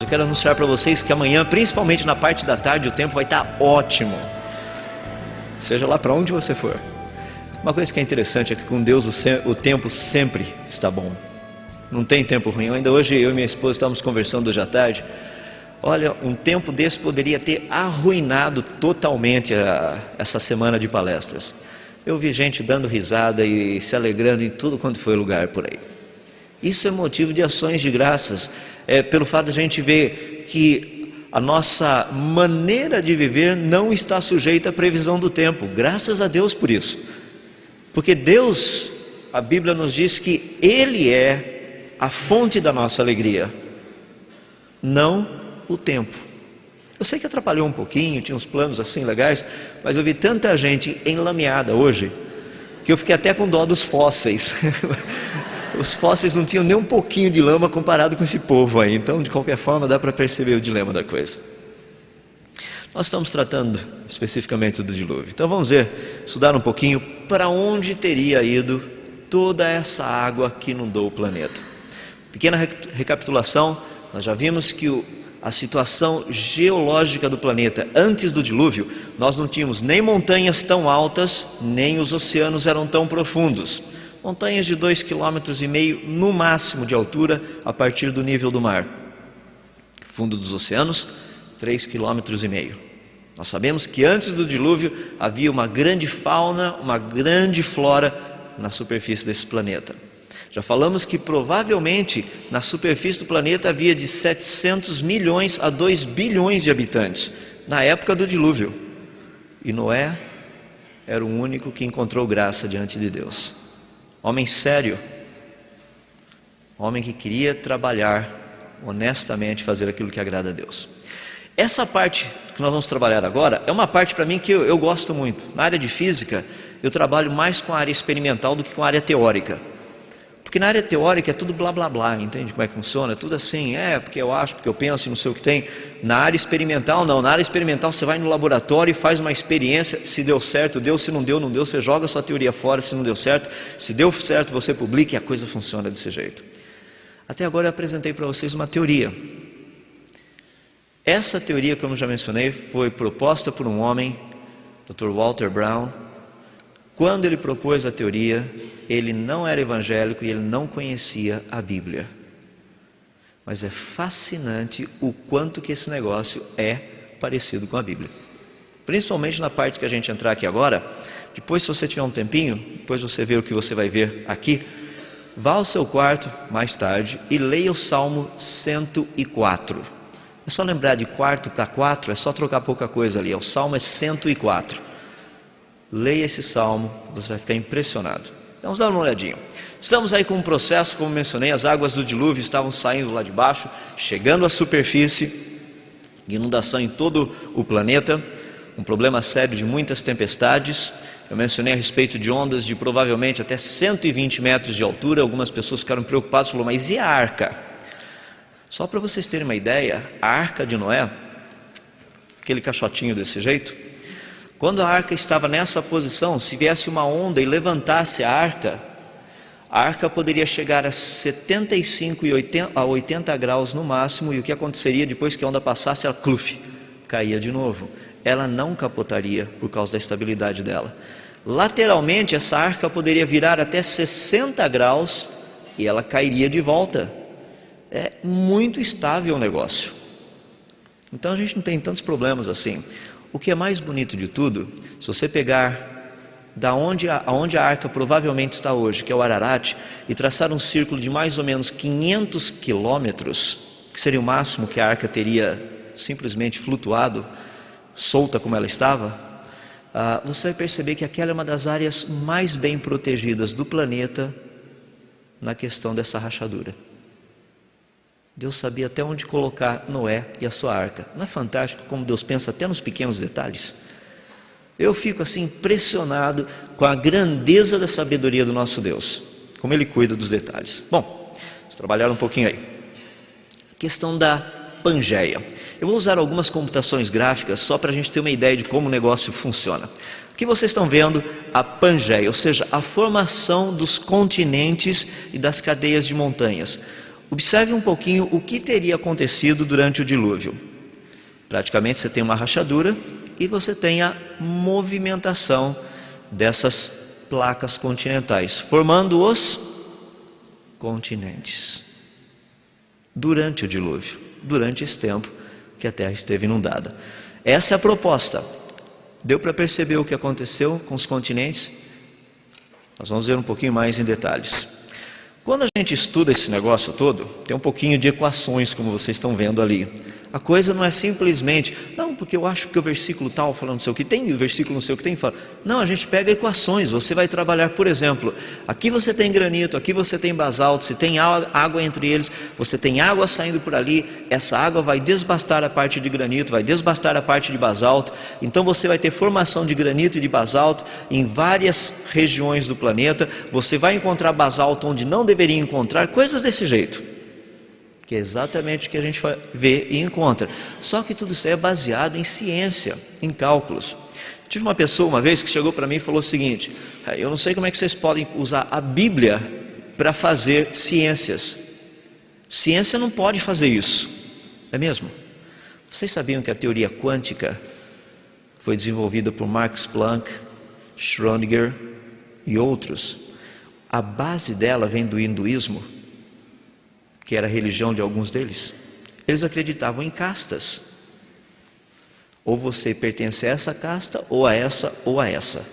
eu quero anunciar para vocês que amanhã, principalmente na parte da tarde, o tempo vai estar ótimo. Seja lá para onde você for. Uma coisa que é interessante é que com Deus o tempo sempre está bom. Não tem tempo ruim. Ainda hoje eu e minha esposa estávamos conversando hoje à tarde. Olha, um tempo desse poderia ter arruinado totalmente essa semana de palestras. Eu vi gente dando risada e se alegrando em tudo quanto foi lugar por aí. Isso é motivo de ações de graças, pelo fato de a gente ver que a nossa maneira de viver não está sujeita à previsão do tempo. Graças a Deus por isso. Porque Deus, a Bíblia nos diz que Ele é a fonte da nossa alegria, não o tempo. Eu sei que atrapalhou um pouquinho, tinha uns planos assim legais, mas eu vi tanta gente enlameada hoje, que eu fiquei até com dó dos fósseis. Os fósseis não tinham nem um pouquinho de lama comparado com esse povo aí, então de qualquer forma dá para perceber o dilema da coisa. Nós estamos tratando especificamente do dilúvio, então vamos ver, estudar um pouquinho para onde teria ido toda essa água que inundou o planeta. Pequena recapitulação, nós já vimos que a situação geológica do planeta antes do dilúvio, nós não tínhamos nem montanhas tão altas, nem os oceanos eram tão profundos. Montanhas de 2,5 km no máximo de altura a partir do nível do mar. Fundo dos oceanos, 3,5 km. Nós sabemos que antes do dilúvio havia uma grande fauna, uma grande flora na superfície desse planeta. Já falamos que provavelmente na superfície do planeta havia de 700 milhões a 2 bilhões de habitantes na época do dilúvio. E Noé era o único que encontrou graça diante de Deus. Homem sério, homem que queria trabalhar honestamente, fazer aquilo que agrada a Deus. Essa parte que nós vamos trabalhar agora é uma parte para mim que eu gosto muito. Na área de física, eu trabalho mais com a área experimental do que com a área teórica. Porque na área teórica é tudo blá blá blá, entende como é que funciona? É tudo assim, porque eu acho, porque eu penso, não sei o que tem. Na área experimental não, na área experimental você vai no laboratório e faz uma experiência, se deu certo, deu, se não deu, não deu, você joga a sua teoria fora, se não deu certo, se deu certo você publica e a coisa funciona desse jeito. Até agora eu apresentei para vocês uma teoria. Essa teoria, como eu já mencionei, foi proposta por um homem, Dr. Walter Brown. Quando ele propôs a teoria, ele não era evangélico e ele não conhecia a Bíblia. Mas é fascinante o quanto que esse negócio é parecido com a Bíblia. Principalmente na parte que a gente entrar aqui agora. Depois, se você tiver um tempinho, depois você vê o que você vai ver aqui. Vá ao seu quarto mais tarde e leia o Salmo 104. É só lembrar de quarto para 4, é só trocar pouca coisa ali. O Salmo é 104. Leia esse salmo, você vai ficar impressionado. Vamos dar uma olhadinha. Estamos aí com um processo, como mencionei, as águas do dilúvio estavam saindo lá de baixo, chegando à superfície, inundação em todo o planeta, um problema sério de muitas tempestades. Eu mencionei a respeito de ondas de provavelmente até 120 metros de altura. Algumas pessoas ficaram preocupadas, falaram, mas e a arca? Só para vocês terem uma ideia, a arca de Noé, aquele caixotinho desse jeito, quando a arca estava nessa posição, se viesse uma onda e levantasse a arca poderia chegar a 75 a 80 graus no máximo, e o que aconteceria depois que a onda passasse, ela caía de novo. Ela não capotaria por causa da estabilidade dela. Lateralmente, essa arca poderia virar até 60 graus e ela cairia de volta. É muito estável o negócio. Então a gente não tem tantos problemas assim. O que é mais bonito de tudo, se você pegar aonde a arca provavelmente está hoje, que é o Ararat, e traçar um círculo de mais ou menos 500 quilômetros, que seria o máximo que a arca teria simplesmente flutuado, solta como ela estava, você vai perceber que aquela é uma das áreas mais bem protegidas do planeta na questão dessa rachadura. Deus sabia até onde colocar Noé e a sua arca. Não é fantástico como Deus pensa até nos pequenos detalhes? Eu fico assim impressionado com a grandeza da sabedoria do nosso Deus, como Ele cuida dos detalhes. Bom, vamos trabalhar um pouquinho aí. Questão da Pangeia. Eu vou usar algumas computações gráficas só para a gente ter uma ideia de como o negócio funciona. Aqui vocês estão vendo a Pangeia, ou seja, a formação dos continentes e das cadeias de montanhas. Observe um pouquinho o que teria acontecido durante o dilúvio. Praticamente você tem uma rachadura e você tem a movimentação dessas placas continentais, formando os continentes. Durante o dilúvio, durante esse tempo que a terra esteve inundada. Essa é a proposta. Deu para perceber o que aconteceu com os continentes? Nós vamos ver um pouquinho mais em detalhes. Quando a gente estuda esse negócio todo, tem um pouquinho de equações, como vocês estão vendo ali. A coisa não é simplesmente, não, porque eu acho que o versículo tal falando não sei o que tem, o versículo não sei o que tem, fala. Não, a gente pega equações, você vai trabalhar, por exemplo, aqui você tem granito, aqui você tem basalto, se tem água entre eles, você tem água saindo por ali, essa água vai desbastar a parte de granito, vai desbastar a parte de basalto, então você vai ter formação de granito e de basalto em várias regiões do planeta, você vai encontrar basalto onde não deveria encontrar, coisas desse jeito. Que é exatamente o que a gente vê e encontra. Só que tudo isso é baseado em ciência, em cálculos. Tive uma pessoa uma vez que chegou para mim e falou o seguinte: eu não sei como é que vocês podem usar a Bíblia para fazer ciências. Ciência não pode fazer isso. É mesmo? Vocês sabiam que a teoria quântica foi desenvolvida por Max Planck, Schrödinger e outros? A base dela vem do hinduísmo, que era a religião de alguns deles. Eles acreditavam em castas. Ou você pertence a essa casta, ou a essa, ou a essa.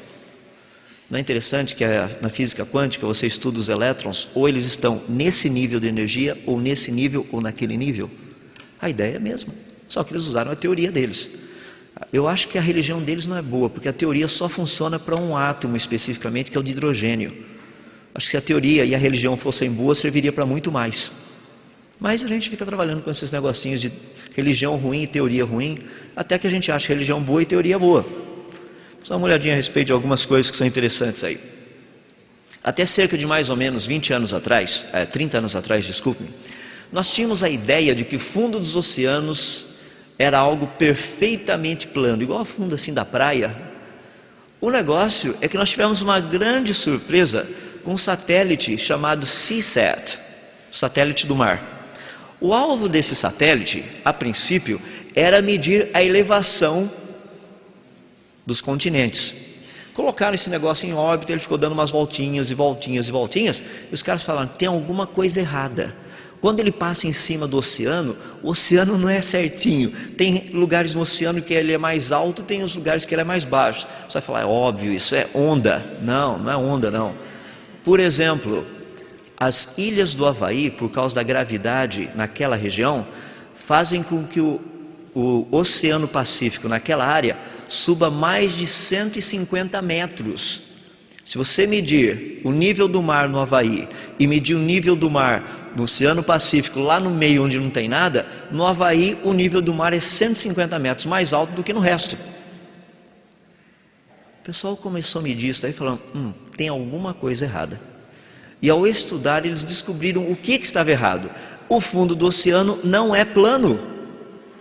Não é interessante que na física quântica você estuda os elétrons, ou eles estão nesse nível de energia, ou nesse nível, ou naquele nível? A ideia é a mesma, só que eles usaram a teoria deles. Eu acho que a religião deles não é boa, porque a teoria só funciona para um átomo especificamente, que é o de hidrogênio. Acho que se a teoria e a religião fossem boas, serviria para muito mais. Mas a gente fica trabalhando com esses negocinhos de religião ruim e teoria ruim, até que a gente acha religião boa e teoria boa. Vamos dar uma olhadinha a respeito de algumas coisas que são interessantes aí. Até cerca de mais ou menos 30 anos atrás, desculpe-me, nós tínhamos a ideia de que o fundo dos oceanos era algo perfeitamente plano, igual ao fundo assim da praia. O negócio é que nós tivemos uma grande surpresa com um satélite chamado Seasat, satélite do mar. O alvo desse satélite, a princípio, era medir a elevação dos continentes. Colocaram esse negócio em órbita, ele ficou dando umas voltinhas e voltinhas e voltinhas, e os caras falaram, tem alguma coisa errada. Quando ele passa em cima do oceano, o oceano não é certinho. Tem lugares no oceano que ele é mais alto, tem os lugares que ele é mais baixo. Você vai falar, é óbvio, isso é onda. Não, não é onda não. Por exemplo, as ilhas do Havaí, por causa da gravidade naquela região, fazem com que o Oceano Pacífico naquela área suba mais de 150 metros. Se você medir o nível do mar no Havaí e medir o nível do mar no Oceano Pacífico, lá no meio onde não tem nada, no Havaí o nível do mar é 150 metros mais alto do que no resto. O pessoal começou a medir isso aí falando, tem alguma coisa errada. E ao estudar eles descobriram o que estava errado. O fundo do oceano não é plano.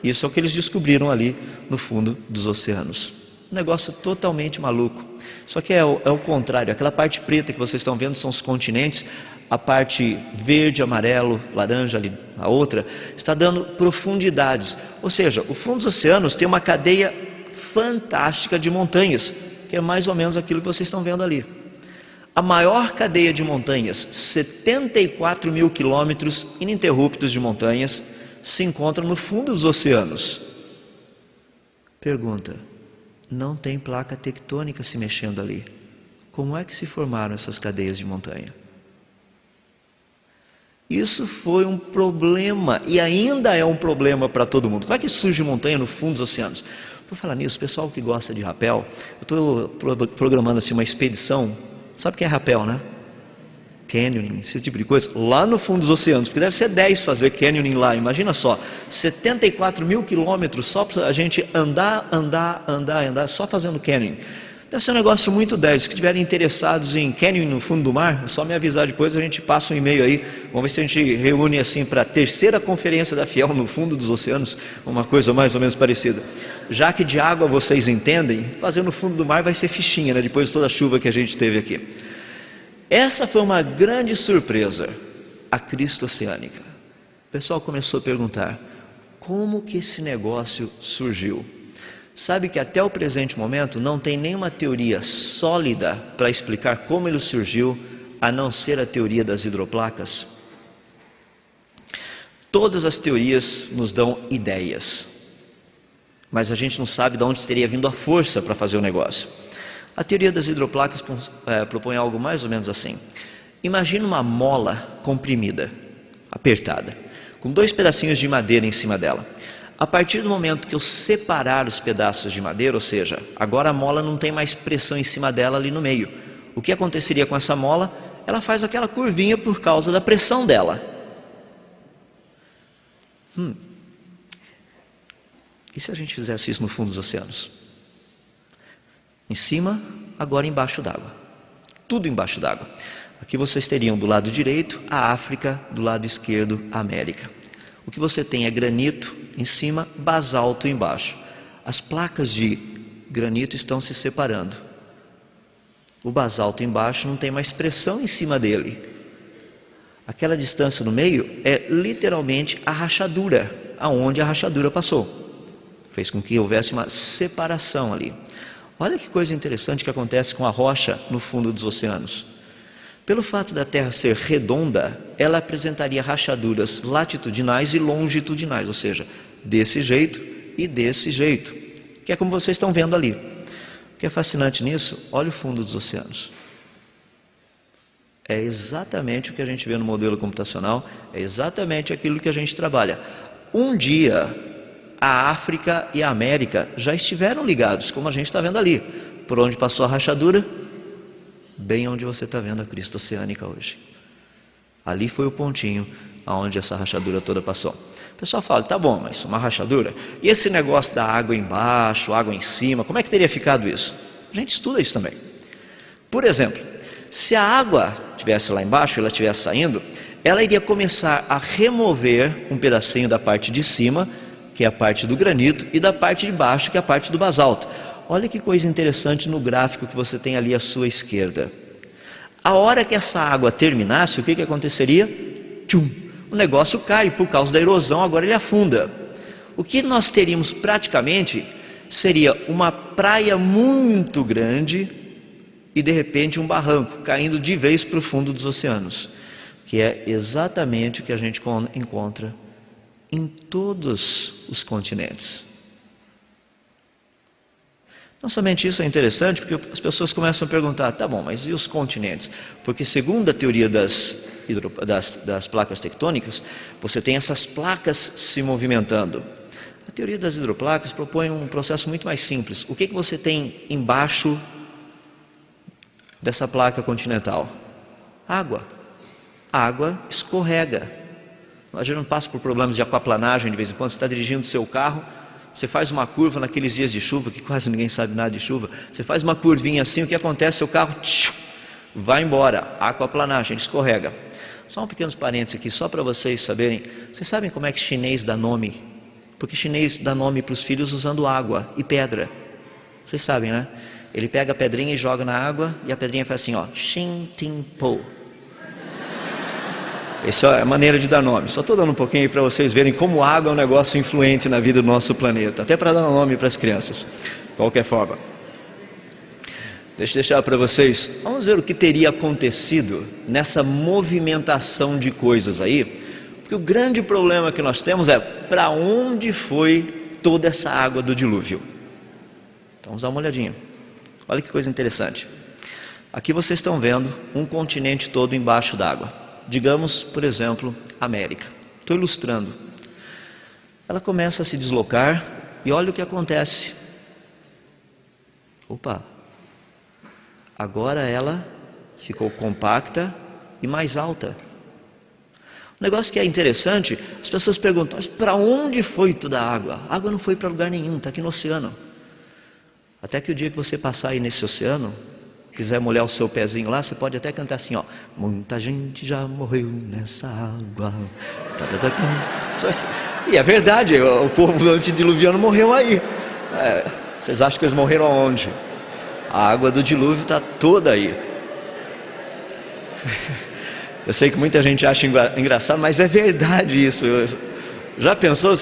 Isso é o que eles descobriram ali no fundo dos oceanos. Um negócio totalmente maluco. Só que é o contrário. Aquela parte preta que vocês estão vendo são os continentes. A parte verde, amarelo, laranja ali, a outra, está dando profundidades. Ou seja, o fundo dos oceanos tem uma cadeia fantástica de montanhas, que é mais ou menos aquilo que vocês estão vendo ali. A maior cadeia de montanhas, 74 mil quilômetros ininterruptos de montanhas, se encontra no fundo dos oceanos. Pergunta, não tem placa tectônica se mexendo ali. Como é que se formaram essas cadeias de montanha? Isso foi um problema e ainda é um problema para todo mundo. Como é que surge montanha no fundo dos oceanos? Por falar nisso, pessoal que gosta de rapel, eu estou programando assim uma expedição. Sabe o que é rapel, né? Canyoning, esse tipo de coisa, lá no fundo dos oceanos, porque deve ser 10 fazer canyoning lá, imagina só, 74 mil quilômetros só para a gente andar, só fazendo canyoning. Deve ser um negócio muito 10, se estiverem interessados em canyoning no fundo do mar, é só me avisar depois, a gente passa um e-mail aí, vamos ver se a gente reúne assim para a terceira conferência da Fiel no fundo dos oceanos, uma coisa mais ou menos parecida. Já que de água vocês entendem, fazer no fundo do mar vai ser fichinha, né? Depois de toda a chuva que a gente teve aqui. Essa foi uma grande surpresa, a crista oceânica. pessoal começou a perguntar, como que esse negócio surgiu? Sabe que até o presente momento não tem nenhuma teoria sólida para explicar como ele surgiu, a não ser a teoria das hidroplacas? Todas as teorias nos dão ideias, mas a gente não sabe de onde teria vindo a força para fazer o negócio. A teoria das hidroplacas propõe algo mais ou menos assim. Imagina uma mola comprimida, apertada, com 2 pedacinhos de madeira em cima dela. A partir do momento que eu separar os pedaços de madeira, ou seja, agora a mola não tem mais pressão em cima dela ali no meio. O que aconteceria com essa mola? Ela faz aquela curvinha por causa da pressão dela. E se a gente fizesse isso no fundo dos oceanos? Em cima, agora embaixo d'água. Tudo embaixo d'água. Aqui vocês teriam do lado direito a África, do lado esquerdo a América. O que você tem é granito em cima, basalto embaixo. As placas de granito estão se separando. O basalto embaixo não tem mais pressão em cima dele. Aquela distância no meio é literalmente a rachadura, aonde a rachadura passou. Fez com que houvesse uma separação ali. Olha que coisa interessante que acontece com a rocha no fundo dos oceanos. Pelo fato da Terra ser redonda, ela apresentaria rachaduras latitudinais e longitudinais, ou seja, desse jeito e desse jeito, que é como vocês estão vendo ali. O que é fascinante nisso? Olha o fundo dos oceanos. É exatamente o que a gente vê no modelo computacional, é exatamente aquilo que a gente trabalha. Um dia, a África e a América já estiveram ligados, como a gente está vendo ali. Por onde passou a rachadura? Bem onde você está vendo a crista oceânica hoje. Ali foi o pontinho aonde essa rachadura toda passou. O pessoal fala, tá bom, mas uma rachadura? E esse negócio da água embaixo, água em cima, como é que teria ficado isso? A gente estuda isso também. Por exemplo, se a água estivesse lá embaixo, ela estivesse saindo, ela iria começar a remover um pedacinho da parte de cima, que é a parte do granito, e da parte de baixo, que é a parte do basalto. Olha que coisa interessante no gráfico que você tem ali à sua esquerda. A hora que essa água terminasse, o que aconteceria? Tchum! O negócio cai por causa da erosão, agora ele afunda. O que nós teríamos praticamente seria uma praia muito grande e de repente um barranco caindo de vez para o fundo dos oceanos, que é exatamente o que a gente encontra em todos os continentes. Não somente isso é interessante, porque as pessoas começam a perguntar, tá bom, mas e os continentes? Porque segundo a teoria das placas tectônicas, você tem essas placas se movimentando. A teoria das hidroplacas propõe um processo muito mais simples. O que você tem embaixo dessa placa continental? Água. A água escorrega. A gente não passa por problemas de aquaplanagem de vez em quando. Você está dirigindo o seu carro, você faz uma curva naqueles dias de chuva, que quase ninguém sabe nada de chuva, você faz uma curvinha assim, o que acontece? Seu carro vai embora, aquaplanagem, escorrega. Só um pequeno parênteses aqui, só para vocês saberem. Vocês sabem como é que chinês dá nome? Porque chinês dá nome para os filhos usando água e pedra. Vocês sabem, né? Ele pega a pedrinha e joga na água, e a pedrinha faz assim, ó, Xin Tin Po. Essa é a maneira de dar nome. Só estou dando um pouquinho aí para vocês verem como água é um negócio influente na vida do nosso planeta. Até para dar um nome para as crianças. De qualquer forma. Deixa eu deixar para vocês. Vamos ver o que teria acontecido nessa movimentação de coisas aí. Porque o grande problema que nós temos é para onde foi toda essa água do dilúvio. Então vamos dar uma olhadinha. Olha que coisa interessante. Aqui vocês estão vendo um continente todo embaixo d'água. Digamos, por exemplo, América. Estou ilustrando. Ela começa a se deslocar e olha o que acontece. Opa! Agora ela ficou compacta e mais alta. Um negócio que é interessante, as pessoas perguntam, mas para onde foi toda a água? A água não foi para lugar nenhum, está aqui no oceano. Até que o dia que você passar aí nesse oceano, quiser molhar o seu pezinho lá, você pode até cantar assim, ó, muita gente já morreu nessa água. E é verdade, o povo antediluviano morreu aí. Vocês acham que eles morreram aonde? A água do dilúvio está toda aí. Eu sei que muita gente acha engraçado, mas é verdade isso. Já pensou,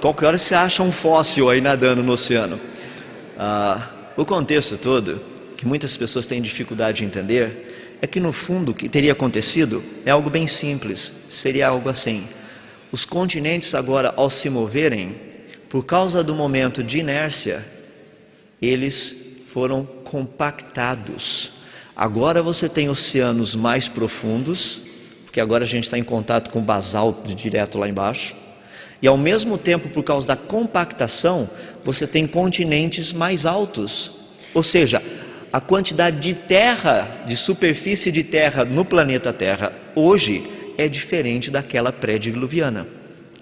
qualquer hora você acha um fóssil aí nadando no oceano? O contexto todo, que muitas pessoas têm dificuldade de entender, é que no fundo o que teria acontecido é algo bem simples. Seria algo assim: os continentes agora, ao se moverem, por causa do momento de inércia, eles foram compactados. Agora você tem oceanos mais profundos, porque agora a gente está em contato com o basalto direto lá embaixo, e ao mesmo tempo, por causa da compactação, você tem continentes mais altos. Ou seja, a quantidade de terra, de superfície de terra no planeta Terra hoje é diferente daquela pré-diluviana.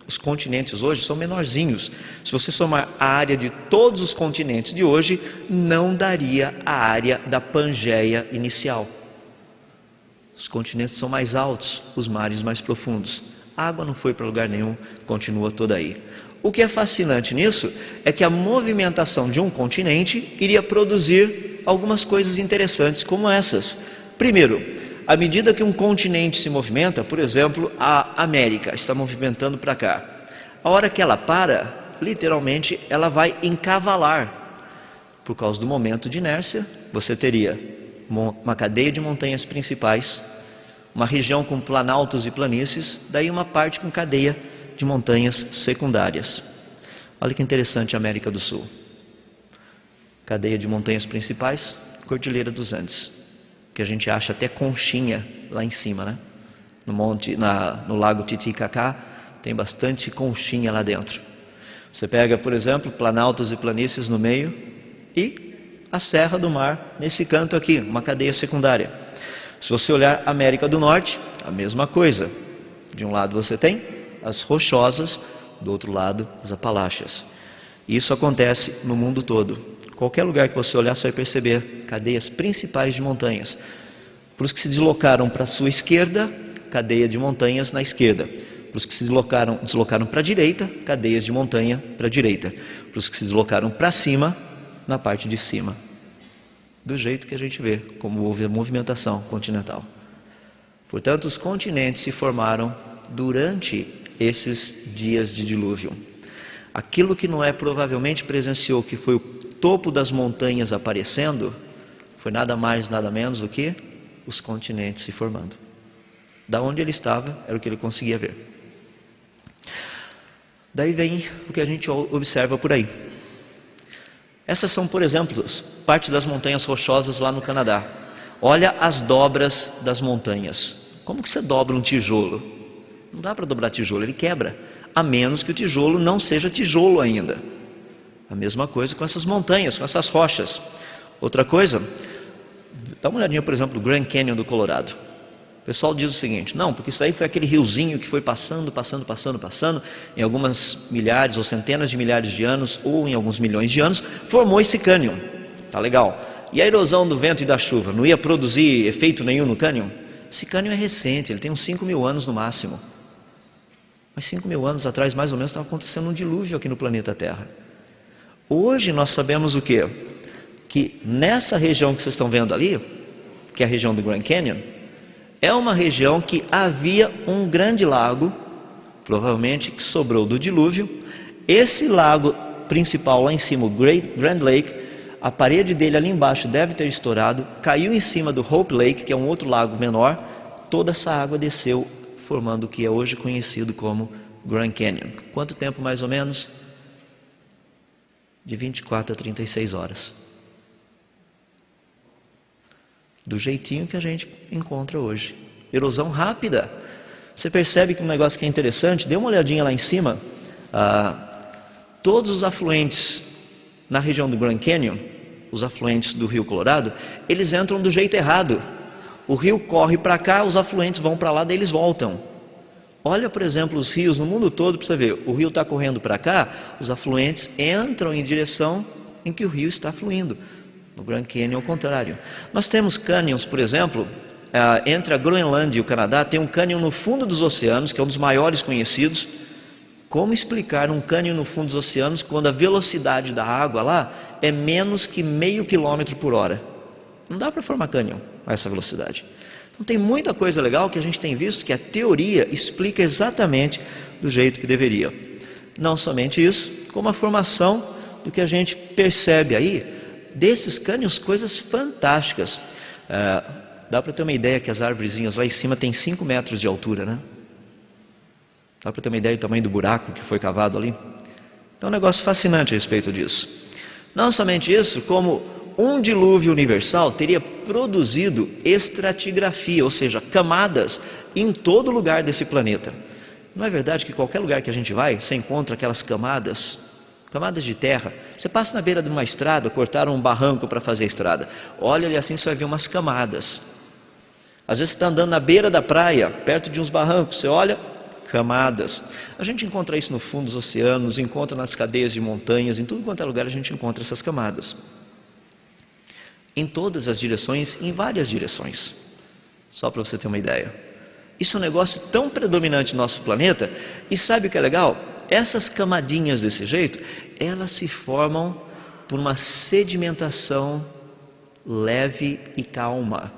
Os continentes hoje são menorzinhos. Se você somar a área de todos os continentes de hoje, não daria a área da Pangeia inicial. Os continentes são mais altos, os mares mais profundos. A água não foi para lugar nenhum, continua toda aí. O que é fascinante nisso é que a movimentação de um continente iria produzir algumas coisas interessantes como essas. Primeiro, à medida que um continente se movimenta, por exemplo, a América está movimentando para cá. A hora que ela para, literalmente, ela vai encavalar. Por causa do momento de inércia, você teria uma cadeia de montanhas principais, uma região com planaltos e planícies, daí uma parte com cadeia de montanhas secundárias. Olha que interessante a América do Sul. Cadeia de montanhas principais, Cordilheira dos Andes, que a gente acha até conchinha lá em cima, né? No lago Titicaca tem bastante conchinha lá dentro. Você pega, por exemplo, planaltos e planícies no meio e a Serra do Mar nesse canto aqui, uma cadeia secundária. Se você olhar a América do Norte, a mesma coisa. De um lado você tem as Rochosas, do outro lado as Apaláchias. Isso acontece no mundo todo. Qualquer lugar que você olhar, você vai perceber cadeias principais de montanhas. Para os que se deslocaram para a sua esquerda, cadeia de montanhas na esquerda. Para os que se deslocaram para a direita, cadeias de montanha para a direita. Para os que se deslocaram para cima, na parte de cima. Do jeito que a gente vê, como houve a movimentação continental. Portanto, os continentes se formaram durante esses dias de dilúvio. Aquilo que Noé provavelmente presenciou, que foi o topo das montanhas aparecendo, foi nada mais, nada menos do que os continentes se formando. Da onde ele estava, era o que ele conseguia ver. Daí vem o que a gente observa por aí. Essas são, por exemplo, parte das montanhas rochosas lá no Canadá. Olha as dobras das montanhas. Como que você dobra um tijolo? Não dá para dobrar tijolo, ele quebra. A menos que o tijolo não seja tijolo ainda. A mesma coisa com essas montanhas, com essas rochas. Outra coisa, dá uma olhadinha, por exemplo, no Grand Canyon do Colorado. O pessoal diz o seguinte: não, porque isso aí foi aquele riozinho que foi passando, em algumas milhares ou centenas de milhares de anos, ou em alguns milhões de anos, formou esse cânion. Tá legal. E a erosão do vento e da chuva, não ia produzir efeito nenhum no cânion? Esse cânion é recente, ele tem uns 5.000 anos no máximo. Mas 5.000 anos atrás, mais ou menos, estava acontecendo um dilúvio aqui no planeta Terra. Hoje nós sabemos o quê? Que nessa região que vocês estão vendo ali, que é a região do Grand Canyon, é uma região que havia um grande lago, provavelmente que sobrou do dilúvio. Esse lago principal lá em cima, o Grand Lake, a parede dele ali embaixo deve ter estourado, caiu em cima do Hope Lake, que é um outro lago menor. Toda essa água desceu, formando o que é hoje conhecido como Grand Canyon. Quanto tempo mais ou menos? De 24 a 36 horas. Do jeitinho que a gente encontra hoje. Erosão rápida. Você percebe que um negócio que é interessante, dê uma olhadinha lá em cima. Todos os afluentes na região do Grand Canyon, os afluentes do rio Colorado, eles entram do jeito errado. O rio corre para cá, os afluentes vão para lá, daí eles voltam. Olha, por exemplo, os rios no mundo todo para você ver. O rio está correndo para cá, os afluentes entram em direção em que o rio está fluindo. No Grand Canyon, ao contrário. Nós temos cânions, por exemplo, entre a Groenlândia e o Canadá, tem um cânion no fundo dos oceanos, que é um dos maiores conhecidos. Como explicar um cânion no fundo dos oceanos quando a velocidade da água lá é menos que 0,5 km por hora? Não dá para formar cânion a essa velocidade. Então tem muita coisa legal que a gente tem visto que a teoria explica exatamente do jeito que deveria. Não somente isso, como a formação do que a gente percebe aí, desses cânions, coisas fantásticas. Dá para ter uma ideia que as árvorezinhas lá em cima têm 5 metros de altura, né? Dá para ter uma ideia do tamanho do buraco que foi cavado ali? Então é um negócio fascinante a respeito disso. Não somente isso, como um dilúvio universal teria produzido estratigrafia, ou seja, camadas em todo lugar desse planeta. Não é verdade que qualquer lugar que a gente vai, você encontra aquelas camadas de terra? Você passa na beira de uma estrada, cortaram um barranco para fazer a estrada. Olha ali assim, você vai ver umas camadas. Às vezes você está andando na beira da praia, perto de uns barrancos, você olha, camadas. A gente encontra isso no fundo dos oceanos, encontra nas cadeias de montanhas, em tudo quanto é lugar a gente encontra essas camadas. Em todas as direções, em várias direções. Só para você ter uma ideia. Isso é um negócio tão predominante no nosso planeta, e sabe o que é legal? Essas camadinhas desse jeito, elas se formam por uma sedimentação leve e calma.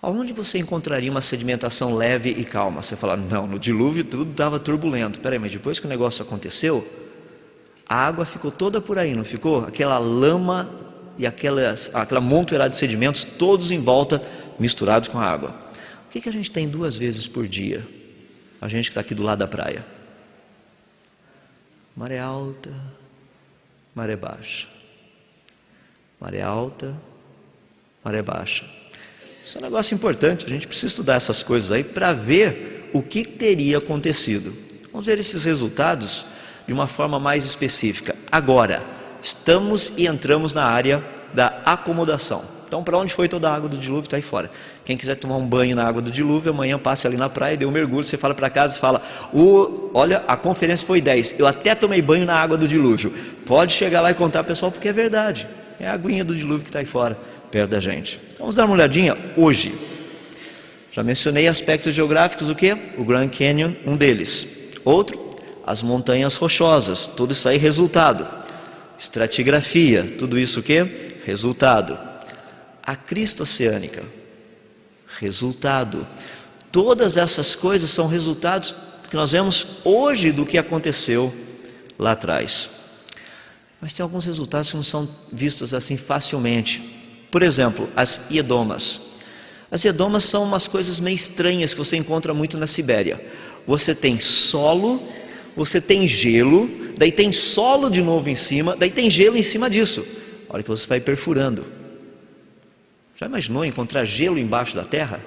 Aonde você encontraria uma sedimentação leve e calma? Você fala, não, no dilúvio tudo estava turbulento. Peraí, mas depois que o negócio aconteceu, a água ficou toda por aí, não ficou? Aquela lama e aquela montoeirada de sedimentos, todos em volta, misturados com a água. O que a gente tem 2 vezes por dia? A gente que está aqui do lado da praia. Maré alta, maré baixa. Maré alta, maré baixa. Isso é um negócio importante, a gente precisa estudar essas coisas aí para ver o que teria acontecido. Vamos ver esses resultados de uma forma mais específica. Agora, estamos e entramos na área da acomodação. Então, para onde foi toda a água do dilúvio? Está aí fora. Quem quiser tomar um banho na água do dilúvio, amanhã passe ali na praia, dê um mergulho, você fala para casa e fala, olha, a conferência foi 10, eu até tomei banho na água do dilúvio. Pode chegar lá e contar, pessoal, porque é verdade. É a aguinha do dilúvio que está aí fora, perto da gente. Vamos dar uma olhadinha hoje. Já mencionei aspectos geográficos, o quê? O Grand Canyon, um deles. Outro, as montanhas rochosas, tudo isso aí resultado. Estratigrafia, tudo isso o quê? Resultado. A crista oceânica, resultado. Todas essas coisas são resultados que nós vemos hoje do que aconteceu lá atrás. Mas tem alguns resultados que não são vistos assim facilmente. Por exemplo, as iedomas. As iedomas são umas coisas meio estranhas que você encontra muito na Sibéria. Você tem solo, você tem gelo, daí tem solo de novo em cima, daí tem gelo em cima disso. A hora que você vai perfurando. Já imaginou encontrar gelo embaixo da terra?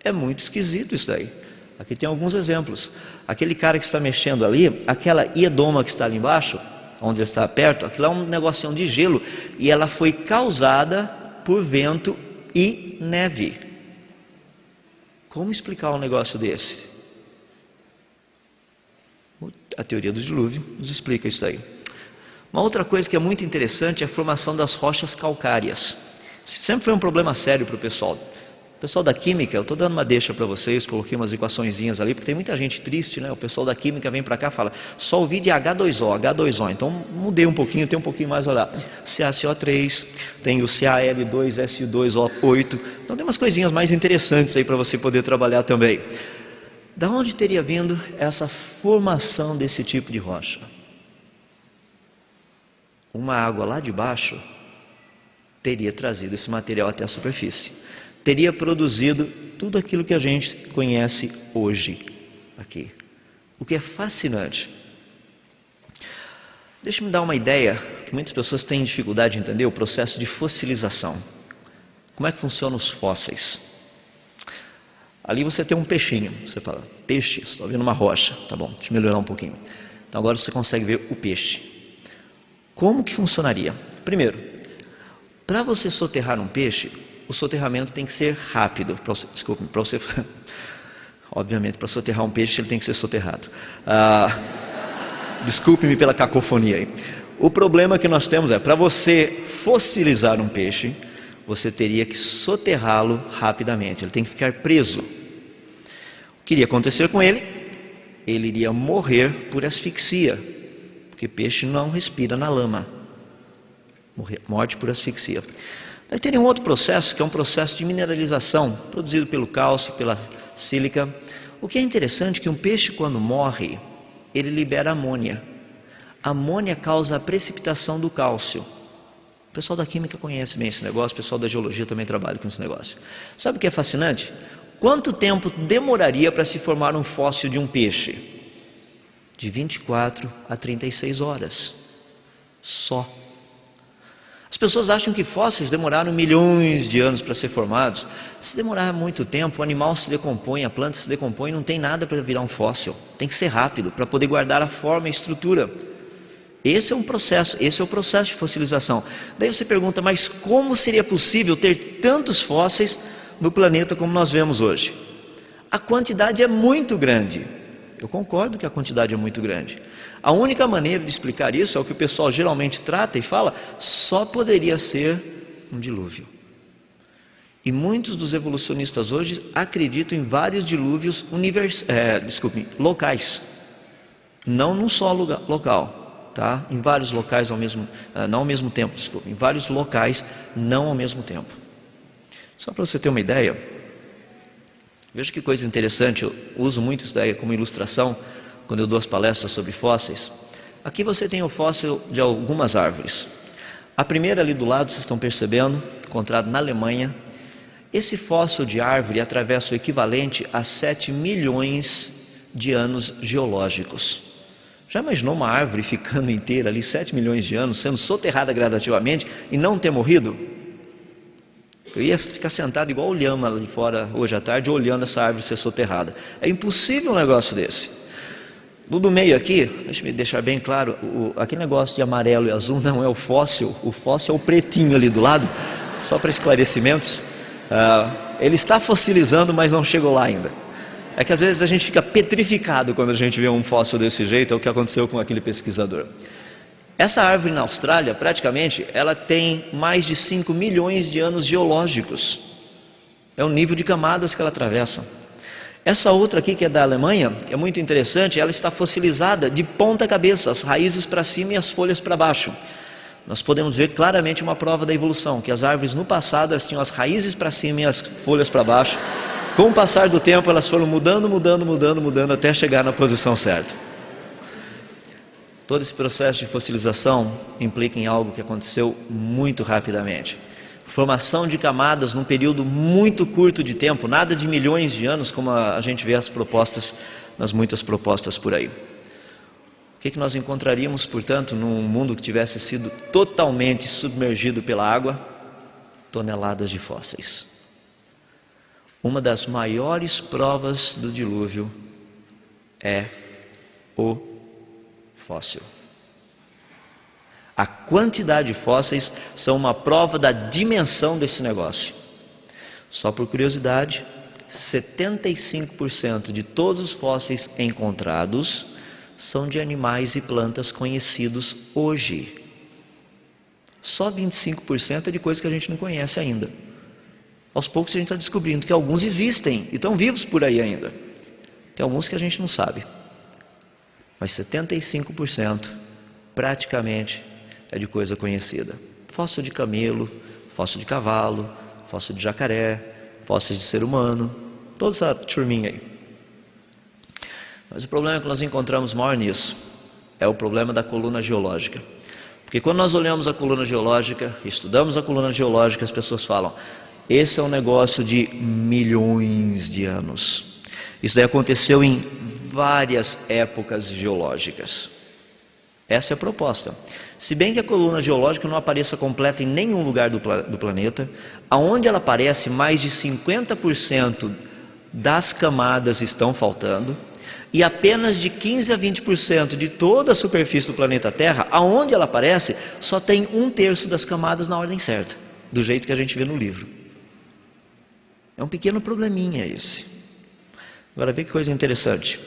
É muito esquisito isso daí. Aqui tem alguns exemplos. Aquele cara que está mexendo ali, aquela iedoma que está ali embaixo, onde ele está perto, aquilo é um negocinho de gelo, e ela foi causada por vento e neve. Como explicar um negócio desse? A teoria do dilúvio nos explica isso daí. Uma outra coisa que é muito interessante é a formação das rochas calcárias. Sempre foi um problema sério para o pessoal. O pessoal da química, eu estou dando uma deixa para vocês, coloquei umas equaçõezinhas ali, porque tem muita gente triste, né? O pessoal da química vem para cá e fala, só ouvi de H2O, H2O. Então mudei um pouquinho, tem um pouquinho mais a olhar. CaCO3, tem o CaL2SO2O8. Então tem umas coisinhas mais interessantes aí para você poder trabalhar também. Da onde teria vindo essa formação desse tipo de rocha? Uma água lá de baixo teria trazido esse material até a superfície. Teria produzido tudo aquilo que a gente conhece hoje aqui. O que é fascinante. Deixa-me dar uma ideia, que muitas pessoas têm dificuldade de entender o processo de fossilização. Como é que funcionam os fósseis? Ali você tem um peixinho, você fala, peixe, estou vendo uma rocha, tá bom, deixa eu melhorar um pouquinho. Então agora você consegue ver o peixe. Como que funcionaria? Primeiro, para você soterrar um peixe, o soterramento tem que ser rápido. Obviamente, para soterrar um peixe, ele tem que ser soterrado. Desculpe-me pela cacofonia aí. O problema que nós temos é, para você fossilizar um peixe, você teria que soterrá-lo rapidamente. Ele tem que ficar preso. O que iria acontecer com ele? Ele iria morrer por asfixia, porque peixe não respira na lama. Morte por asfixia. Aí tem um outro processo, que é um processo de mineralização, produzido pelo cálcio, pela sílica. O que é interessante é que um peixe, quando morre, ele libera amônia. A amônia causa a precipitação do cálcio. O pessoal da química conhece bem esse negócio, o pessoal da geologia também trabalha com esse negócio. Sabe o que é fascinante? Quanto tempo demoraria para se formar um fóssil de um peixe? De 24 a 36 horas. Só. As pessoas acham que fósseis demoraram milhões de anos para ser formados. Se demorar muito tempo, o animal se decompõe, a planta se decompõe, não tem nada para virar um fóssil. Tem que ser rápido, para poder guardar a forma e a estrutura. Esse é o processo de fossilização. Daí você pergunta, mas como seria possível ter tantos fósseis no planeta como nós vemos hoje? A quantidade é muito grande. Eu concordo que a quantidade é muito grande. A única maneira de explicar isso é o que o pessoal geralmente trata e fala, só poderia ser um dilúvio. E muitos dos evolucionistas hoje acreditam em vários dilúvios locais. Não num só local. Tá? Em vários locais não ao mesmo tempo, em vários locais, não ao mesmo tempo. Só para você ter uma ideia, veja que coisa interessante, eu uso muito isso daí como ilustração, quando eu dou as palestras sobre fósseis. Aqui você tem o fóssil de algumas árvores. A primeira ali do lado, vocês estão percebendo, encontrado na Alemanha. Esse fóssil de árvore atravessa o equivalente a 7 milhões de anos geológicos. Já imaginou uma árvore ficando inteira ali 7 milhões de anos, sendo soterrada gradativamente e não ter morrido? Eu ia ficar sentado igual o Lhama ali fora hoje à tarde, olhando essa árvore ser soterrada. É impossível um negócio desse. Do meio aqui, deixa eu deixar bem claro, aquele negócio de amarelo e azul não é o fóssil é o pretinho ali do lado, só para esclarecimentos. Ele está fossilizando, mas não chegou lá ainda. É que às vezes a gente fica petrificado quando a gente vê um fóssil desse jeito, é o que aconteceu com aquele pesquisador. Essa árvore na Austrália, praticamente, ela tem mais de 5 milhões de anos geológicos. É o nível de camadas que ela atravessa. Essa outra aqui, que é da Alemanha, que é muito interessante, ela está fossilizada de ponta cabeça, as raízes para cima e as folhas para baixo. Nós podemos ver claramente uma prova da evolução, que as árvores no passado elas tinham as raízes para cima e as folhas para baixo. Com o passar do tempo elas foram mudando até chegar na posição certa. Todo esse processo de fossilização implica em algo que aconteceu muito rapidamente. Formação de camadas num período muito curto de tempo, nada de milhões de anos, como a gente vê nas muitas propostas por aí. O que nós encontraríamos, portanto, num mundo que tivesse sido totalmente submergido pela água? Toneladas de fósseis. Uma das maiores provas do dilúvio é o fóssil. A quantidade de fósseis são uma prova da dimensão desse negócio. Só por curiosidade, 75% de todos os fósseis encontrados são de animais e plantas conhecidos hoje. Só 25% é de coisas que a gente não conhece ainda. Aos poucos a gente está descobrindo que alguns existem e estão vivos por aí ainda. Tem alguns que a gente não sabe. Mas 75% praticamente é de coisa conhecida. Fóssil de camelo, fóssil de cavalo, fóssil de jacaré, fósseis de ser humano, toda essa turminha aí. Mas o problema que nós encontramos maior nisso é o problema da coluna geológica. Porque quando nós olhamos a coluna geológica, estudamos a coluna geológica, as pessoas falam, esse é um negócio de milhões de anos. Isso daí aconteceu em várias épocas geológicas. Essa é a proposta. Se bem que a coluna geológica não apareça completa em nenhum lugar do planeta, aonde ela aparece, mais de 50% das camadas estão faltando, e apenas de 15 a 20% de toda a superfície do planeta Terra, aonde ela aparece, só tem 1/3 das camadas na ordem certa, do jeito que a gente vê no livro. É um pequeno probleminha esse. Agora vê que coisa interessante.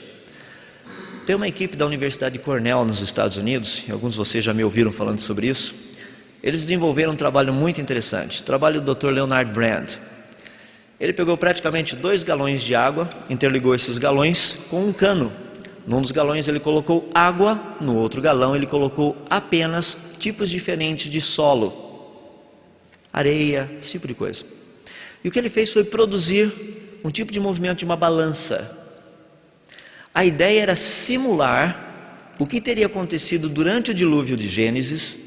Tem uma equipe da Universidade de Cornell nos Estados Unidos, e alguns de vocês já me ouviram falando sobre isso. Eles desenvolveram um trabalho muito interessante, o trabalho do Dr. Leonard Brand. Ele pegou praticamente 2 galões de água, interligou esses galões com um cano. Num dos galões ele colocou água, no outro galão ele colocou apenas tipos diferentes de solo. areia, esse tipo de coisa. E o que ele fez foi produzir um tipo de movimento de uma balança. A ideia era simular o que teria acontecido durante o dilúvio de Gênesis,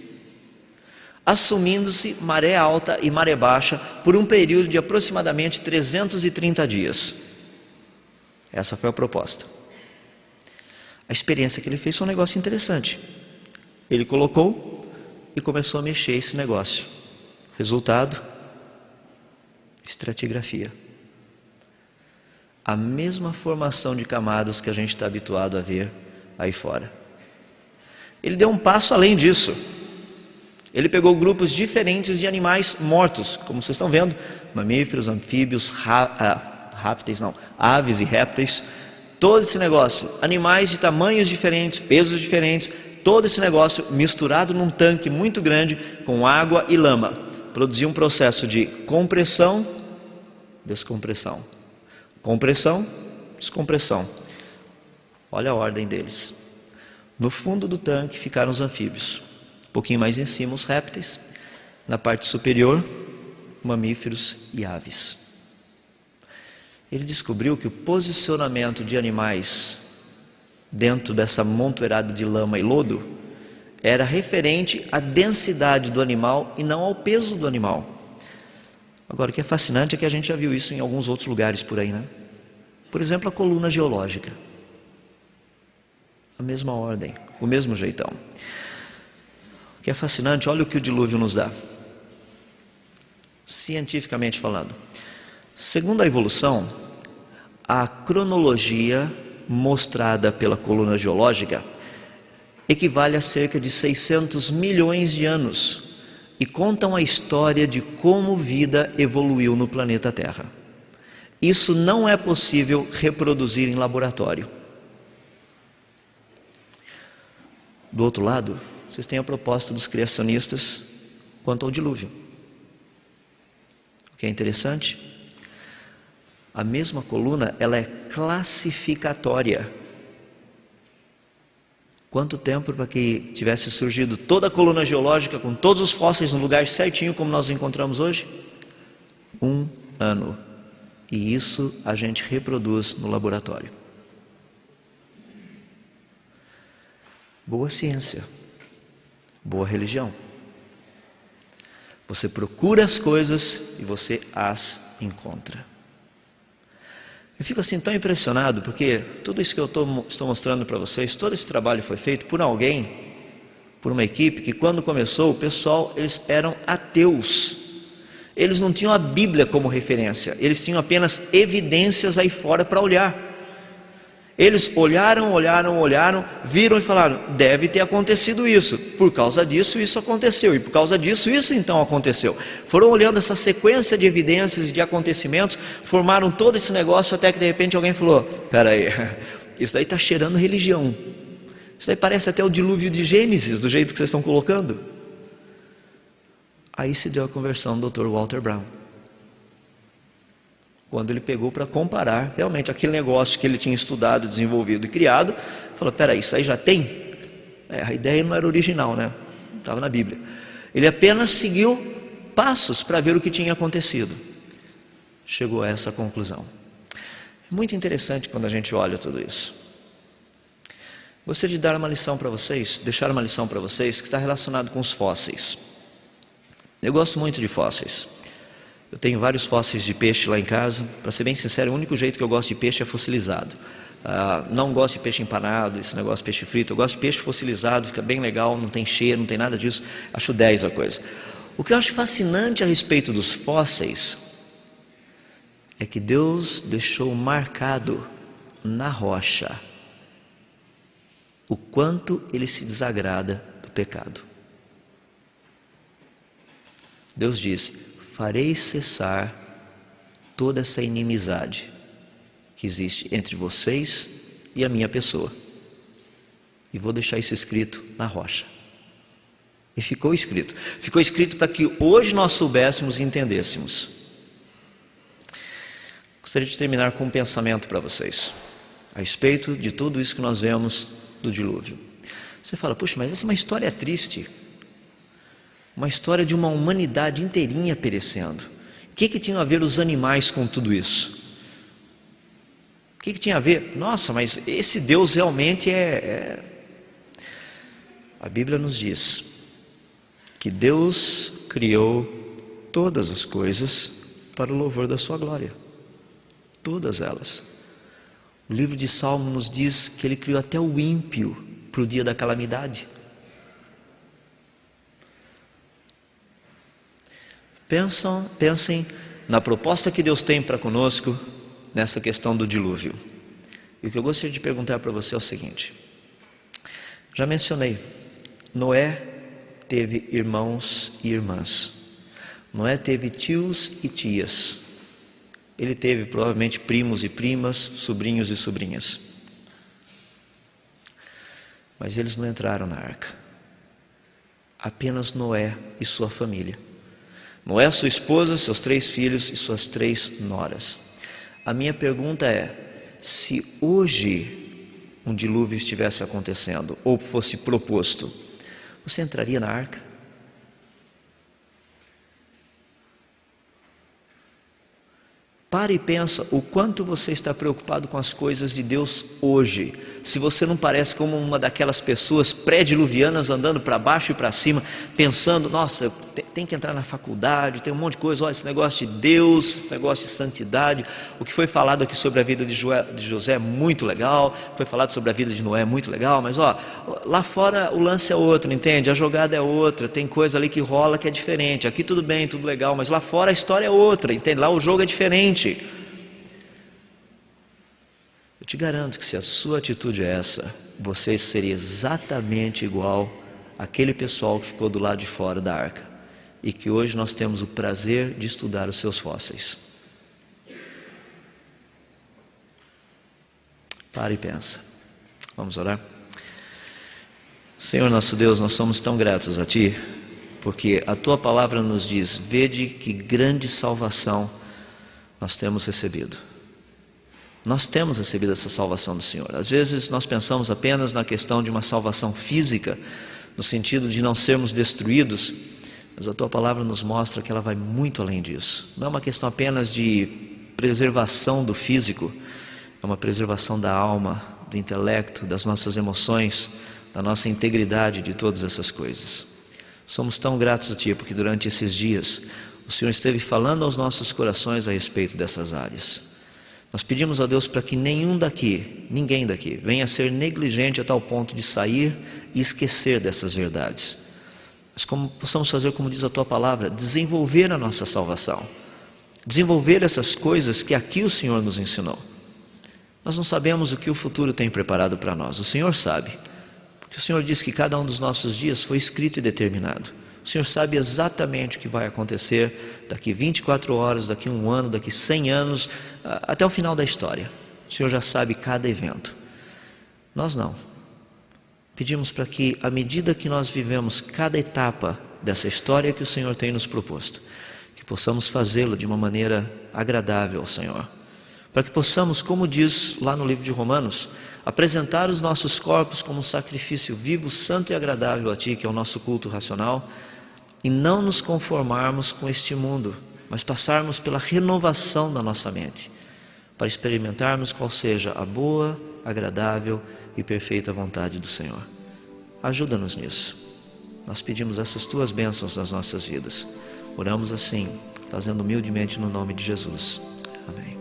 assumindo-se maré alta e maré baixa por um período de aproximadamente 330 dias. Essa foi a proposta. A experiência que ele fez foi um negócio interessante. Ele colocou e começou a mexer esse negócio. Resultado: estratigrafia. A mesma formação de camadas que a gente está habituado a ver aí fora. Ele deu um passo além disso. Ele pegou grupos diferentes de animais mortos, como vocês estão vendo, mamíferos, anfíbios, aves e répteis, todo esse negócio, animais de tamanhos diferentes, pesos diferentes, todo esse negócio misturado num tanque muito grande com água e lama, produziu um processo de compressão, descompressão, compressão, descompressão. Olha a ordem deles. No fundo do tanque ficaram os anfíbios, um pouquinho mais em cima os répteis, na parte superior mamíferos e aves. Ele descobriu que o posicionamento de animais dentro dessa montoeirada de lama e lodo era referente à densidade do animal e não ao peso do animal. Agora, o que é fascinante é que a gente já viu isso em alguns outros lugares por aí, né? Por exemplo, a coluna geológica. A mesma ordem, o mesmo jeitão. O que é fascinante, olha o que o dilúvio nos dá. Cientificamente falando. Segundo a evolução, a cronologia mostrada pela coluna geológica equivale a cerca de 600 milhões de anos e contam a história de como vida evoluiu no planeta Terra. Isso não é possível reproduzir em laboratório. Do outro lado, vocês têm a proposta dos criacionistas quanto ao dilúvio. O que é interessante, a mesma coluna, ela é classificatória. Quanto tempo para que tivesse surgido toda a coluna geológica com todos os fósseis no lugar certinho como nós encontramos hoje? 1 ano. E isso a gente reproduz no laboratório. Boa ciência, boa religião. Você procura as coisas e você as encontra. Eu fico assim tão impressionado, porque tudo isso que eu estou mostrando para vocês, todo esse trabalho foi feito por alguém, por uma equipe que quando começou, o pessoal, eles eram ateus. Eles não tinham a Bíblia como referência, eles tinham apenas evidências aí fora para olhar. Eles olharam, viram e falaram, deve ter acontecido isso, por causa disso isso aconteceu, e por causa disso isso então aconteceu. Foram olhando essa sequência de evidências e de acontecimentos, formaram todo esse negócio até que de repente alguém falou, espera aí, isso daí está cheirando religião, isso daí parece até o dilúvio de Gênesis, do jeito que vocês estão colocando. Aí se deu a conversão do Dr. Walter Brown. Quando ele pegou para comparar, realmente aquele negócio que ele tinha estudado, desenvolvido e criado, falou, peraí, isso aí já tem? A ideia não era original, né? Estava na Bíblia. Ele apenas seguiu passos para ver o que tinha acontecido. Chegou a essa conclusão. Muito interessante quando a gente olha tudo isso. Gostaria de dar uma lição para vocês, deixar uma lição para vocês que está relacionado com os fósseis. Eu gosto muito de fósseis. Eu tenho vários fósseis de peixe lá em casa. Para ser bem sincero, o único jeito que eu gosto de peixe é fossilizado. Não gosto de peixe empanado, esse negócio de peixe frito. Eu gosto de peixe fossilizado, fica bem legal, não tem cheiro, não tem nada disso. Acho 10 a coisa. O que eu acho fascinante a respeito dos fósseis é que Deus deixou marcado na rocha o quanto Ele se desagrada do pecado. Deus disse, farei cessar toda essa inimizade que existe entre vocês e a minha pessoa. E vou deixar isso escrito na rocha. E ficou escrito. Ficou escrito para que hoje nós soubéssemos e entendêssemos. Gostaria de terminar com um pensamento para vocês, a respeito de tudo isso que nós vemos do dilúvio. Você fala, puxa, mas essa é uma história triste. uma história de uma humanidade inteirinha perecendo. O que tinham a ver os animais com tudo isso? O que tinha a ver? Nossa, mas esse Deus realmente A Bíblia nos diz que Deus criou todas as coisas para o louvor da sua glória. Todas elas. O livro de Salmo nos diz que Ele criou até o ímpio para o dia da calamidade. Pensem na proposta que Deus tem para conosco nessa questão do dilúvio. E o que eu gostaria de perguntar para você é o seguinte: já mencionei, Noé teve irmãos e irmãs. Noé teve tios e tias. Ele teve provavelmente primos e primas, sobrinhos e sobrinhas. Mas eles não entraram na arca. Apenas Noé e sua família. Noé, sua esposa, seus 3 filhos e suas 3 noras. A minha pergunta é: se hoje um dilúvio estivesse acontecendo, ou fosse proposto, você entraria na arca? Pare e pensa o quanto você está preocupado com as coisas de Deus hoje. Se você não parece como uma daquelas pessoas pré-diluvianas andando para baixo e para cima, pensando, nossa, tem que entrar na faculdade, tem um monte de coisa, olha, esse negócio de Deus, esse negócio de santidade. O que foi falado aqui sobre a vida de José é muito legal, foi falado sobre a vida de Noé é muito legal, mas lá fora o lance é outro, entende? A jogada é outra, tem coisa ali que rola que é diferente. Aqui tudo bem, tudo legal, mas lá fora a história é outra, entende? Lá o jogo é diferente. Eu te garanto que se a sua atitude é essa, você seria exatamente igual àquele pessoal que ficou do lado de fora da arca e que hoje nós temos o prazer de estudar os seus fósseis. Para e pensa. Vamos orar? Senhor nosso Deus, nós somos tão gratos a Ti, porque a Tua palavra nos diz: vede que grande salvação nós temos recebido. Nós temos recebido essa salvação do Senhor. Às vezes nós pensamos apenas na questão de uma salvação física, no sentido de não sermos destruídos, mas a Tua palavra nos mostra que ela vai muito além disso. Não é uma questão apenas de preservação do físico, é uma preservação da alma, do intelecto, das nossas emoções, da nossa integridade, de todas essas coisas. Somos tão gratos a Ti, porque durante esses dias o Senhor esteve falando aos nossos corações a respeito dessas áreas. Nós pedimos a Deus para que ninguém daqui, venha a ser negligente a tal ponto de sair e esquecer dessas verdades. Mas como possamos fazer, como diz a Tua palavra, desenvolver a nossa salvação, desenvolver essas coisas que aqui o Senhor nos ensinou. Nós não sabemos o que o futuro tem preparado para nós, o Senhor sabe, porque o Senhor diz que cada um dos nossos dias foi escrito e determinado. O Senhor sabe exatamente o que vai acontecer daqui 24 horas, daqui 1 ano, daqui 100 anos, até o final da história. O Senhor já sabe cada evento. Nós não. Pedimos para que, à medida que nós vivemos cada etapa dessa história que o Senhor tem nos proposto, que possamos fazê-lo de uma maneira agradável ao Senhor. Para que possamos, como diz lá no livro de Romanos, apresentar os nossos corpos como um sacrifício vivo, santo e agradável a Ti, que é o nosso culto racional, e não nos conformarmos com este mundo, mas passarmos pela renovação da nossa mente, para experimentarmos qual seja a boa, agradável e perfeita vontade do Senhor. Ajuda-nos nisso. Nós pedimos essas Tuas bênçãos nas nossas vidas. Oramos assim, fazendo humildemente no nome de Jesus. Amém.